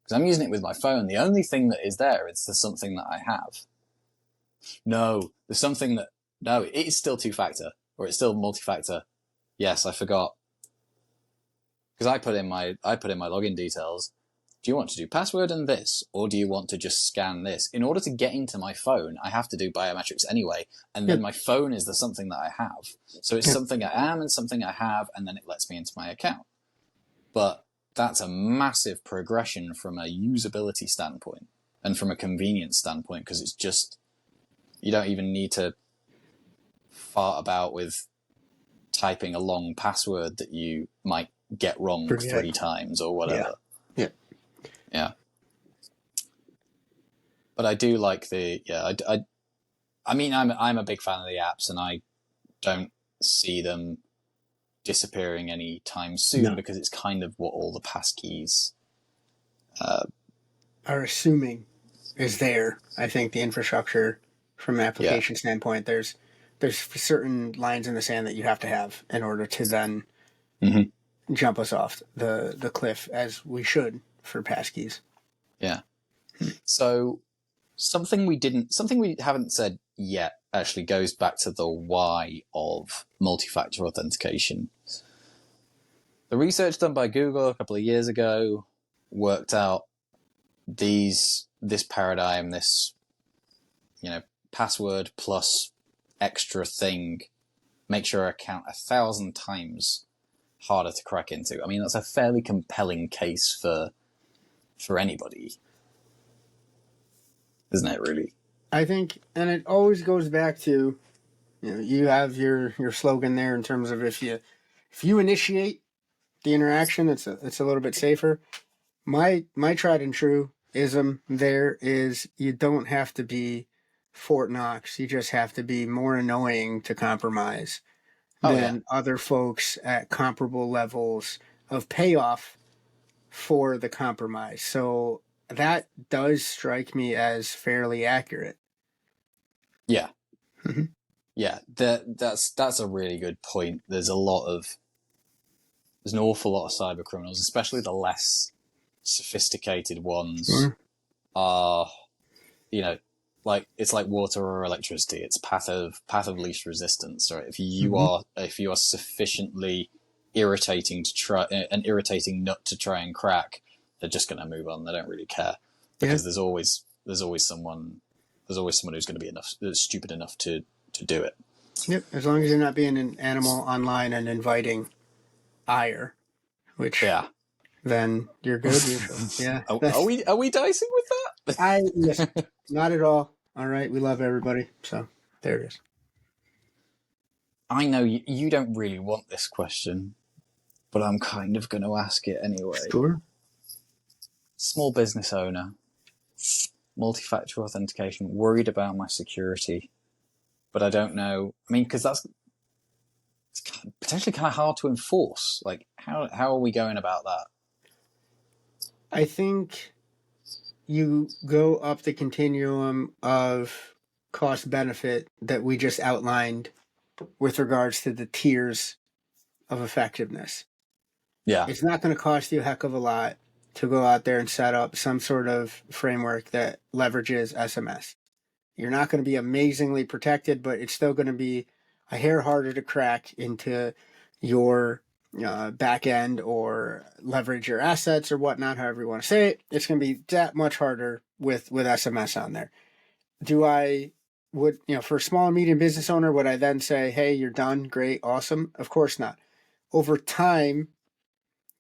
Because I'm using it with my phone. The only thing that is there is the something that I have. No, there's something that, no, it is still two factor, or it's still multi-factor. Yes, I forgot. Because I put in my login details. Do you want to do password and this, or do you want to just scan this? In order to get into my phone, I have to do biometrics anyway, and then my phone is the something that I have. So it's something I am and something I have, and then it lets me into my account. But that's a massive progression from a usability standpoint and from a convenience standpoint, because it's just, you don't even need to fart about with typing a long password that you might get wrong 3 times or whatever. Yeah. But I do like I mean, I'm a big fan of the apps, and I don't see them disappearing anytime soon because it's kind of what all the passkeys are assuming is there. I think the infrastructure from an application standpoint, there's certain lines in the sand that you have to have in order to then jump us off the cliff, as we should for passkeys. Yeah. So something we haven't said yet actually goes back to the why of multi-factor authentication. The research done by Google a couple of years ago worked out this paradigm, this, password plus extra thing makes your account 1,000 times harder to crack into. I mean, that's a fairly compelling case for anybody, isn't it, really? I think, and it always goes back to, you have your slogan there in terms of if you initiate the interaction, it's a little bit safer. My tried and true ism there is, you don't have to be Fort Knox. You just have to be more annoying to compromise than other folks at comparable levels of payoff for the compromise. So that does strike me as fairly accurate. Yeah. Yeah, that's a really good point. There's an awful lot of cyber criminals, especially the less sophisticated ones, are, like, it's like water or electricity. It's path of least resistance. Right? If you are sufficiently irritating an irritating nut to try and crack, they're just going to move on. They don't really care, because there's always someone who's going to be stupid enough to do it. Yep, as long as you're not being an animal online and inviting ire, which then you're good. Yeah. Are we dicing with that? Yes, not at all. All right, we love everybody, so there it is. I know you don't really want this question, but I'm kind of going to ask it anyway. Sure. Small business owner, multi-factor authentication, worried about my security, but I don't know. I mean, because it's potentially kind of hard to enforce. Like, how are we going about that? I think you go up the continuum of cost benefit that we just outlined with regards to the tiers of effectiveness. Yeah. It's not going to cost you a heck of a lot to go out there and set up some sort of framework that leverages SMS. You're not going to be amazingly protected, but it's still going to be a hair harder to crack into your back end or leverage your assets or whatnot, however you want to say it. It's going to be that much harder with SMS on there. For a small and medium business owner, would I then say, hey, you're done, great, awesome? Of course not. Over time,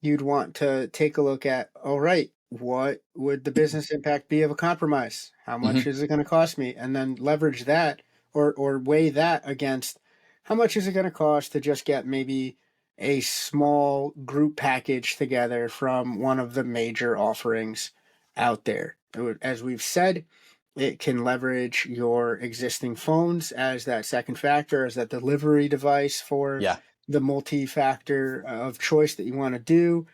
you'd want to take a look at, all right, what would the business impact be of a compromise? How much is it going to cost me? And then leverage that or weigh that against how much is it going to cost to just get maybe a small group package together from one of the major offerings out there. As we've said, it can leverage your existing phones as that second factor, as that delivery device for the multi-factor of choice that you want to do.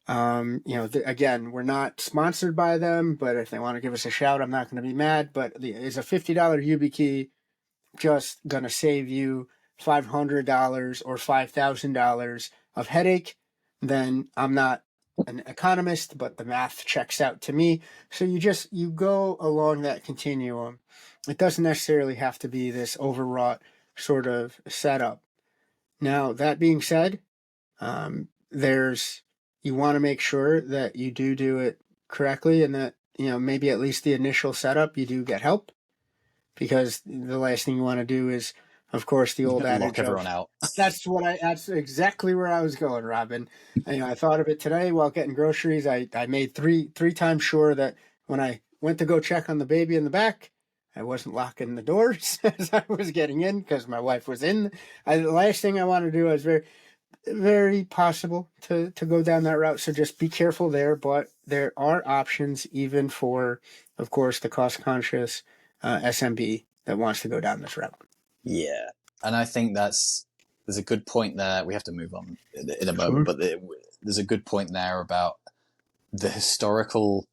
Again, we're not sponsored by them, but if they want to give us a shout, I'm not going to be mad. But is a $50 YubiKey just going to save you $500 or $5,000 of headache? Then I'm not an economist, but the math checks out to me. So you go along that continuum. It doesn't necessarily have to be this overwrought sort of setup. Now, that being said, you want to make sure that you do it correctly, and that maybe at least the initial setup you do get help, because the last thing you want to do is, of course, the old adage lock everyone out. That's exactly where I was going, Robin. I thought of it today while getting groceries. I made three times sure that when I went to go check on the baby in the back, I wasn't locking the doors as I was getting in, because my wife was in. The last thing I want to do is very possible to go down that route. So just be careful there. But there are options even for, of course, the cost-conscious SMB that wants to go down this route. Yeah. And I think there's a good point there. We have to move on in a moment, but there's a good point there about the historical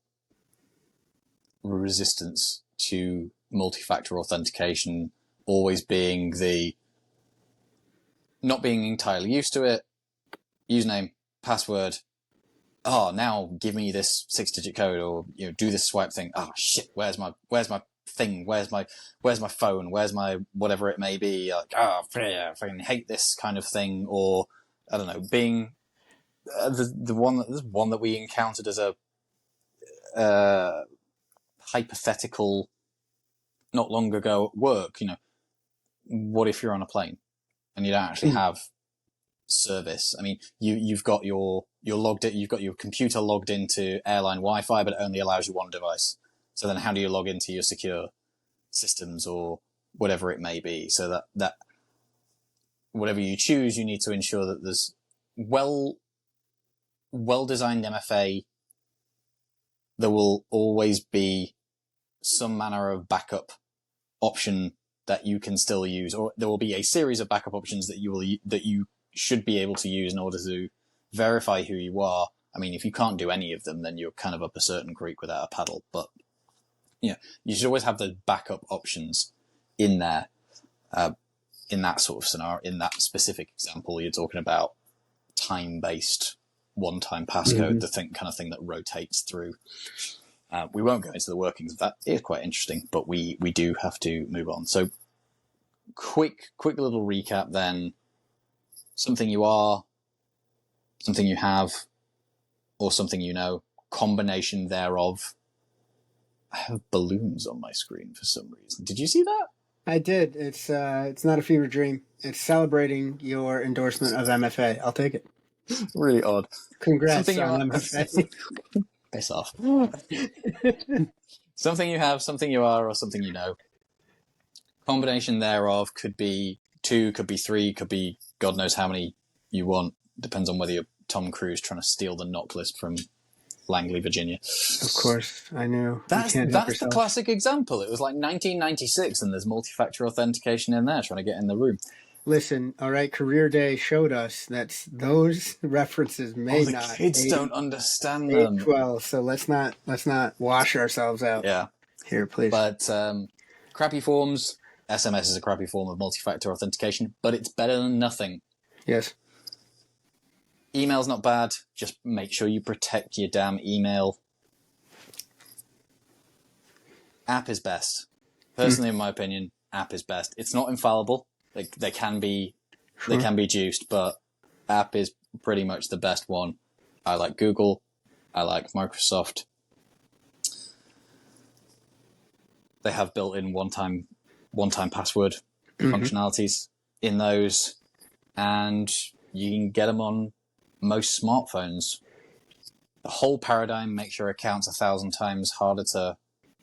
resistance to multi-factor authentication always being not being entirely used to it. Username, password. Oh, now give me this 6-digit code, or do this swipe thing. Oh shit, where's my thing? Where's my phone? Where's my whatever it may be? Like, I fucking hate this kind of thing. Or I don't know, being the one that we encountered as a hypothetical not long ago at work. What if you're on a plane and you don't actually have service? I mean, you've got you're logged in, you've got your computer logged into airline Wi-Fi, but it only allows you one device. So then how do you log into your secure systems or whatever it may be? So that whatever you choose, you need to ensure that there's well-designed MFA. There will always be some manner of backup option that you can still use, or there will be a series of backup options that you should be able to use in order to verify who you are. I mean, if you can't do any of them, then you're kind of up a certain creek without a paddle. But you should always have the backup options in there. In that sort of scenario, in that specific example, you're talking about time-based one-time passcode, the kind of thing that rotates through. We won't go into the workings of that. It is quite interesting, but we do have to move on. So quick little recap then. Something you are, something you have, or something you know, combination thereof. I have balloons on my screen for some reason. Did you see that? I did. It's not a fever dream. It's celebrating your endorsement of MFA. I'll take it. Really odd. Congrats on MFA. Piss off. Something you have, something you are, or something you know. Combination thereof could be 2, could be 3, could be God knows how many you want. Depends on whether you're Tom Cruise trying to steal the knock list from Langley, Virginia. Of course, I knew. That's the classic example. It was like 1996 and there's multi-factor authentication in there trying to get in the room. Listen, all right, Career Day showed us that those references may the not. Kids don't understand them. Well, so let's not wash ourselves out. Yeah. Here, please. But crappy forms. SMS is a crappy form of multi-factor authentication, but it's better than nothing. Yes. Email's not bad. Just make sure you protect your damn email. App is best. Personally, in my opinion, app is best. It's not infallible. They can be juiced, but app is pretty much the best one. I like Google. I like Microsoft. They have built-in one-time password functionalities in those, and you can get them on most smartphones. The whole paradigm makes your accounts 1,000 times harder to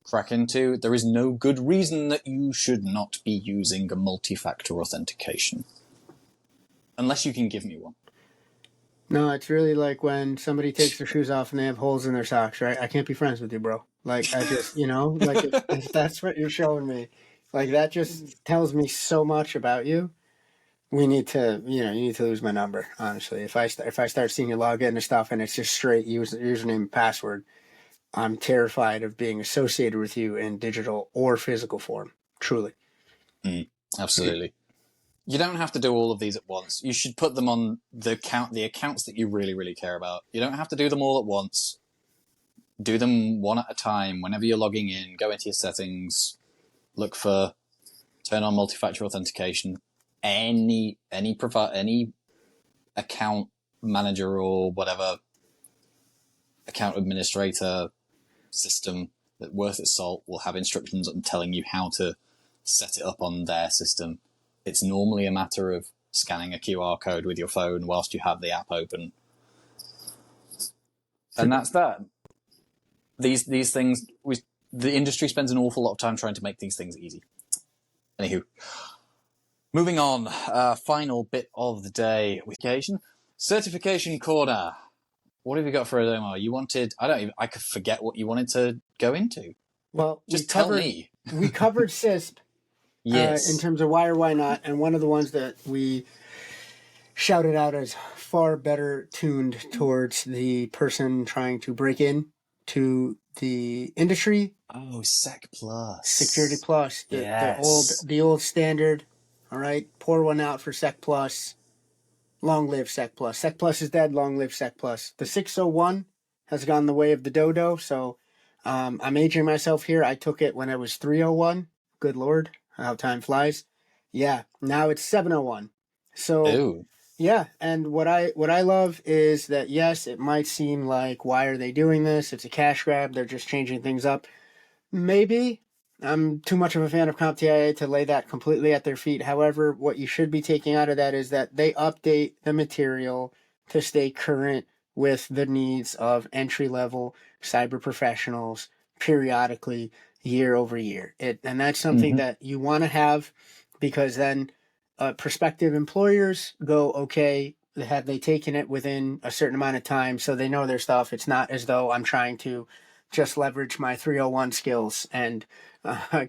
crack into. There is no good reason that you should not be using a multi-factor authentication. Unless you can give me one. No, it's really like when somebody takes their shoes off and they have holes in their socks, right? I can't be friends with you, bro. Like, I just, like if that's what you're showing me, like that just tells me so much about you. We need to, you need to lose my number, honestly. If I start seeing you log into stuff and it's just straight username and password, I'm terrified of being associated with you in digital or physical form. Truly. Absolutely. You don't have to do all of these at once. You should put them on the accounts that you really, really care about. You don't have to do them all at once. Do them one at a time. Whenever you're logging in, go into your settings, look for turn on multi-factor authentication. Any account manager or whatever account administrator system that worth its salt will have instructions on telling you how to set it up on their system. It's normally a matter of scanning a QR code with your phone whilst you have the app open. And that's that. These things, the industry spends an awful lot of time trying to make these things easy. Anywho, moving on, final bit of the day with occasion. Certification corner. What have you got for a demo? You wanted, I could forget what you wanted to go into. Well, just tell me. We covered CISP. Yes. In terms of why or why not, and one of the ones that we shouted out as far better tuned towards the person trying to break in to the industry. Oh, Sec Plus. Security Plus. The old standard. All right. Pour one out for Sec Plus. Long live Sec Plus. Sec Plus is dead. Long live Sec Plus. The 601 has gone the way of the dodo. So I'm aging myself here. I took it when I was 301. Good Lord. How time flies. Yeah. Now it's 701. So Ooh. yeah, and what I love is that yes, it might seem like why are they doing this? It's a cash grab. They're just changing things up. Maybe I'm too much of a fan of CompTIA to lay that completely at their feet. However, what you should be taking out of that is that they update the material to stay current with the needs of entry-level cyber professionals periodically, year over year. And that's something that you want to have, because then prospective employers go, okay, have they taken it within a certain amount of time so they know their stuff? It's not as though I'm trying to just leverage my 301 skills and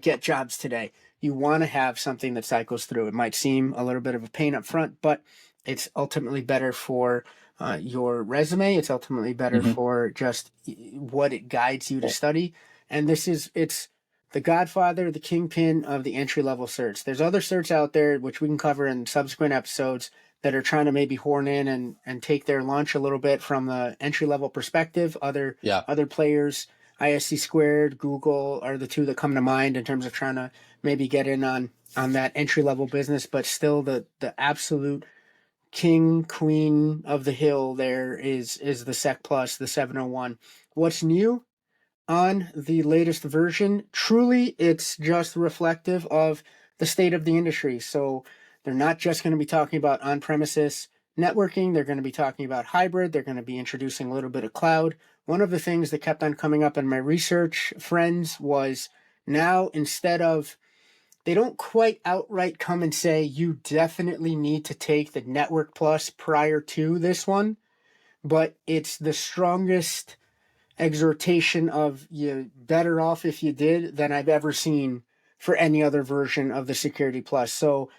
get jobs today. You want to have something that cycles through. It might seem a little bit of a pain up front, but it's ultimately better for your resume. It's ultimately better for just what it guides you to study. And it's the godfather, the kingpin of the entry-level certs. There's other certs out there, which we can cover in subsequent episodes, that are trying to maybe horn in and take their lunch a little bit from the entry-level perspective. Other players, ISC Squared, Google are the two that come to mind in terms of trying to maybe get in on that entry-level business, but still the absolute king, queen of the hill there is the Sec Plus, the 701. What's new on the latest version? Truly, it's just reflective of the state of the industry. So they're not just going to be talking about on-premises networking. They're going to be talking about hybrid. They're going to be introducing a little bit of cloud. One of the things that kept on coming up in my research, friends, was now instead of, they don't quite outright come and say you definitely need to take the Network Plus prior to this one, but it's the strongest exhortation of you better off if you did than I've ever seen for any other version of the Security Plus. So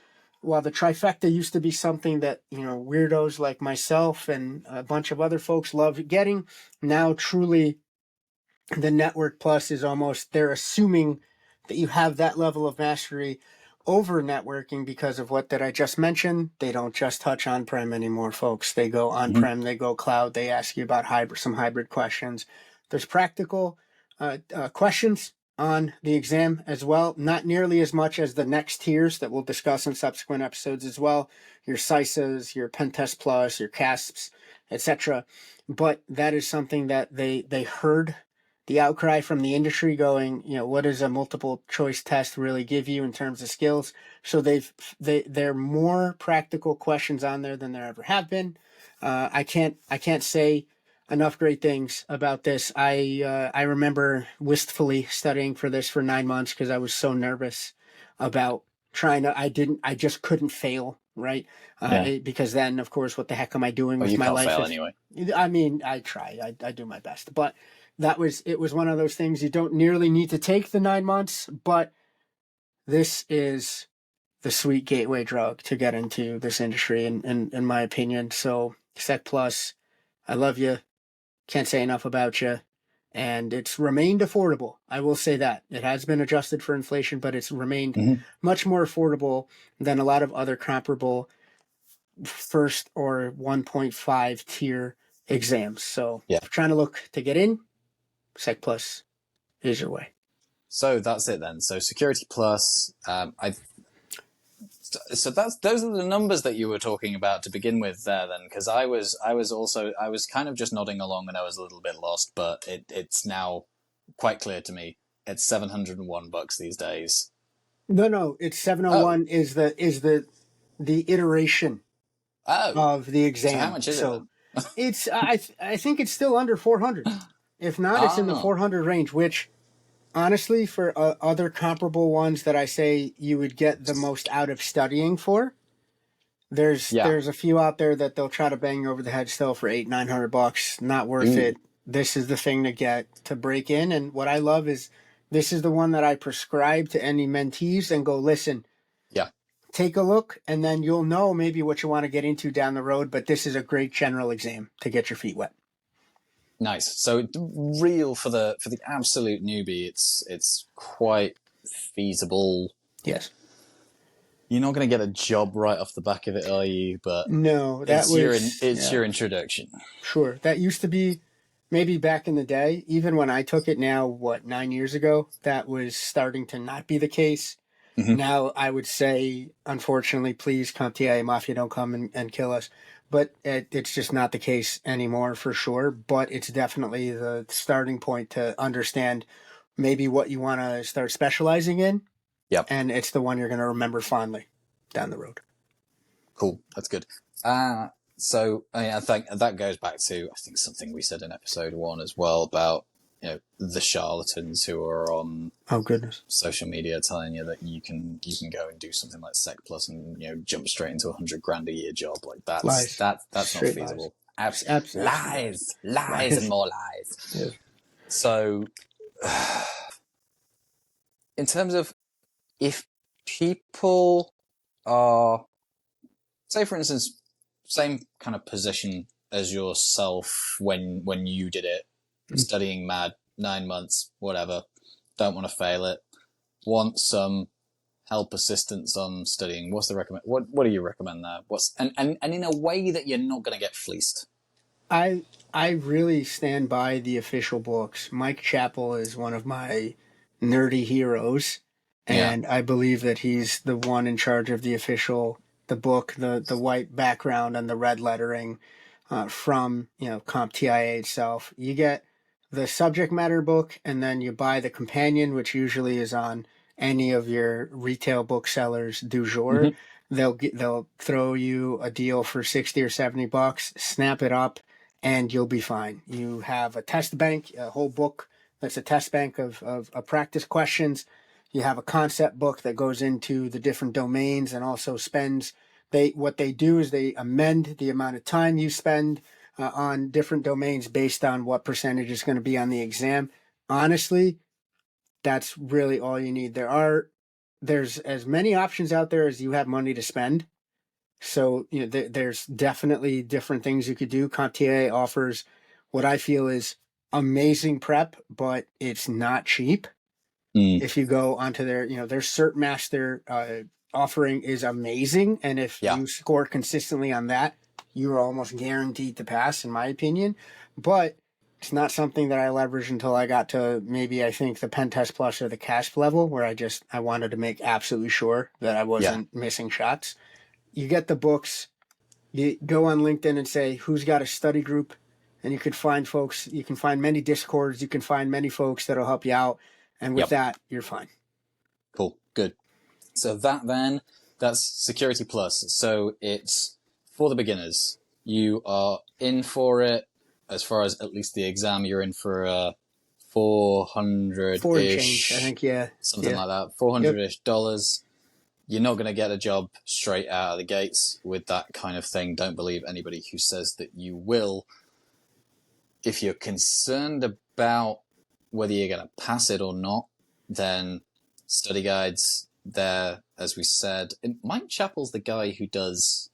while the trifecta used to be something that, weirdos like myself and a bunch of other folks love getting, now truly the Network Plus is almost, they're assuming that you have that level of mastery over networking because of what that I just mentioned. They don't just touch on-prem anymore, folks. They go on-prem, they go cloud, they ask you about some hybrid questions. There's practical questions on the exam as well, not nearly as much as the next tiers that we'll discuss in subsequent episodes as well, your CISAs, your Pentest Plus, your CASPs, etc. But that is something that they heard the outcry from the industry going, what does a multiple choice test really give you in terms of skills? So there are more practical questions on there than there ever have been. I can't say enough great things about this. I remember wistfully studying for this for 9 months because I was so nervous about I just couldn't fail right? Yeah. Because then, of course, what the heck am I doing with You my can't life? fail anyway. I mean, I try, I do my best, but it was one of those things. You don't nearly need to take the 9 months, but this is the sweet gateway drug to get into this industry, in my opinion. So Sec Plus, I love you. Can't say enough about you. And it's remained affordable. I will say that. It has been adjusted for inflation, but it's remained much more affordable than a lot of other comparable first or 1.5 tier exams. So Yeah. if you're trying to look to get in, Sec Plus is your way. So that's it then. So Security Plus, so those are the numbers that you were talking about to begin with there then, because I was kind of just nodding along and I was a little bit lost, but it's now quite clear to me. It's $701 these days. No, it's 701 is the iteration of the So how exam. much is it So then? it's I think it's still under 400. If not, it's in the 400 range, which honestly, for other comparable ones that I say you would get the most out of studying for, there's a few out there that they'll try to bang you over the head still for $800-900. Not worth it. This is the thing to get to break in. And what I love is this is the one that I prescribe to any mentees and go, listen, take a look, and then you'll know maybe what you want to get into down the road. But this is a great general exam to get your feet wet. Nice. So real for the absolute newbie, it's quite feasible. Yes. You're not going to get a job right off the back of it, are you? But no, it's your introduction. Sure. That used to be maybe back in the day. Even when I took it now, 9 years ago, that was starting to not be the case. Now I would say, unfortunately, please, CompTIA Mafia, don't come and kill us. But it's just not the case anymore for sure. But it's definitely the starting point to understand maybe what you want to start specializing in. Yep. And it's the one you're going to remember fondly down the road. Cool. That's good. So I think that goes back to, I think, something we said in episode 1 as well about, the charlatans who are on social media telling you that you can go and do something like Sec Plus and jump straight into $100,000 a year job. Like that's not feasible. Absolutely. Lies and more lies. Yeah. So in terms of if people are, say for instance, same kind of position as yourself when you did it, studying mad, 9 months, whatever, don't want to fail it, want some help, assistance on studying, what's the recommend? What do you recommend there? And in a way that you're not going to get fleeced? I really stand by the official books. Mike Chappell is one of my nerdy heroes, and I believe that he's the one in charge of the book, the white background and the red lettering from CompTIA itself. You get the subject matter book, and then you buy the companion, which usually is on any of your retail booksellers du jour. They'll throw you a deal for $60 or $70. Snap it up, and you'll be fine. You have a test bank, a whole book that's a test bank of practice questions. You have a concept book that goes into the different domains and also spends. What they do is they amend the amount of time you spend on different domains based on what percentage is going to be on the exam. Honestly, that's really all you need. There's as many options out there as you have money to spend. So there's definitely different things you could do. CompTIA offers what I feel is amazing prep, but it's not cheap. If you go onto their Cert Master offering is amazing, and if you score consistently on that, you're almost guaranteed to pass, in my opinion. But it's not something that I leveraged until I got to maybe, I think, the Pen Test Plus or the CASP level, where I wanted to make absolutely sure that I wasn't missing shots. You get the books, you go on LinkedIn and say, who's got a study group? And you can find folks, you can find many Discords, you can find many folks that'll help you out. And with that, you're fine. Cool. Good. So that's Security Plus. So it's for the beginners. You are in for it, as far as at least the exam, you're in for 400-ish. I think, something like that. $400-ish. you're not going to get a job straight out of the gates with that kind of thing. Don't believe anybody who says that you will. If you're concerned about whether you're going to pass it or not, then study guides there, as we said. And Mike Chappell's the guy who does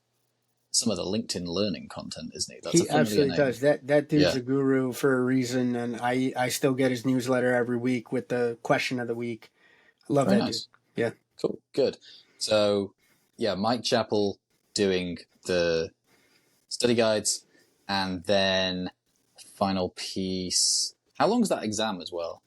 some of the LinkedIn learning content, isn't he? That's He absolutely does. That dude's a guru for a reason, and I still get his newsletter every week with the question of the week. I love that dude. Yeah. Cool. Good. So, yeah, Mike Chappell doing the study guides, and then final piece. How long's that exam as well?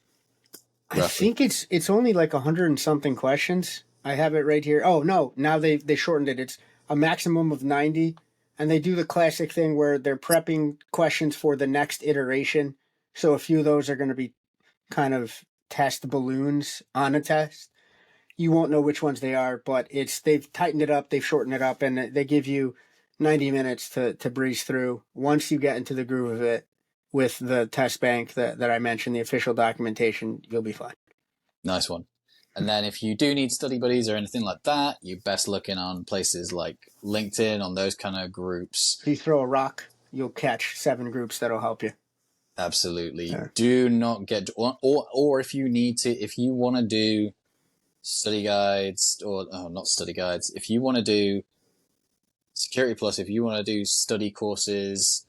Roughly? I think it's only like 100 and something questions. I have it right here. Oh no, now they shortened it. It's a maximum of 90, and they do the classic thing where they're prepping questions for the next iteration. So a few of those are going to be kind of test balloons on a test. You won't know which ones they are, but they've tightened it up, they've shortened it up, and they give you 90 minutes to breeze through. Once you get into the groove of it with the test bank that I mentioned, the official documentation, you'll be fine. Nice one. And then if you do need study buddies or anything like that, you're best looking on places like LinkedIn, on those kind of groups. If you throw a rock, you'll catch 7 groups that'll help you. Absolutely. Yeah. Do not get, or if you need to, if you want to do study guides, or not study guides, if you want to do Security Plus, if you want to do study courses,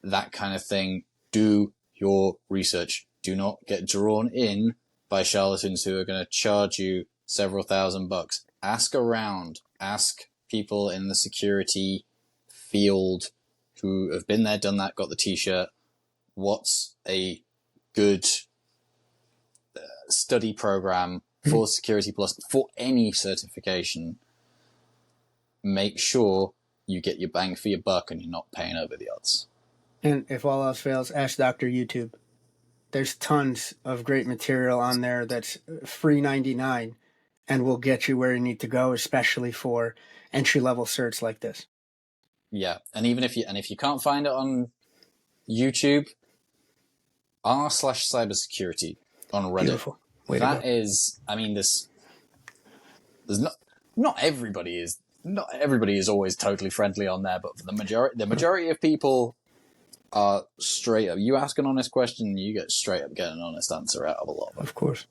that kind of thing, do your research. Do not get drawn in by charlatans who are going to charge you several $1,000s. Ask around. Ask people in the security field who have been there, done that, got the t-shirt. What's a good study program for Security Plus, for any certification? Make sure you get your bang for your buck and you're not paying over the odds. And if all else fails, ask Dr. YouTube. There's tons of great material on there that's free 99 and will get you where you need to go, especially for entry-level certs like this. Yeah, and even if you can't find it on YouTube, r/cybersecurity on Reddit. Beautiful. That is, I mean, there's not everybody is always totally friendly on there, but for the majority of people are straight up. You ask an honest question, you get straight up get an honest answer out of a lot of them. Of course.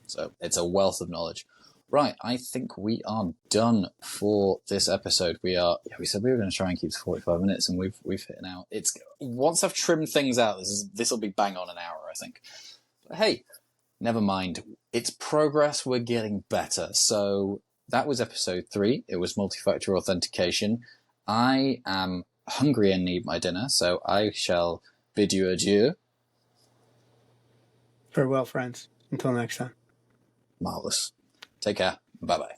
So it's a wealth of knowledge. Right, I think we are done for this episode. We said we were going to try and keep 45 minutes, and we've hit an hour. It's once I've trimmed things out, this will be bang on an hour, I think. But hey, never mind. It's progress. We're getting better. So that was episode 3. It was multi-factor authentication. I am hungry and need my dinner, so I shall bid you adieu. Farewell, friends. Until next time. Marvelous. Take care. Bye-bye.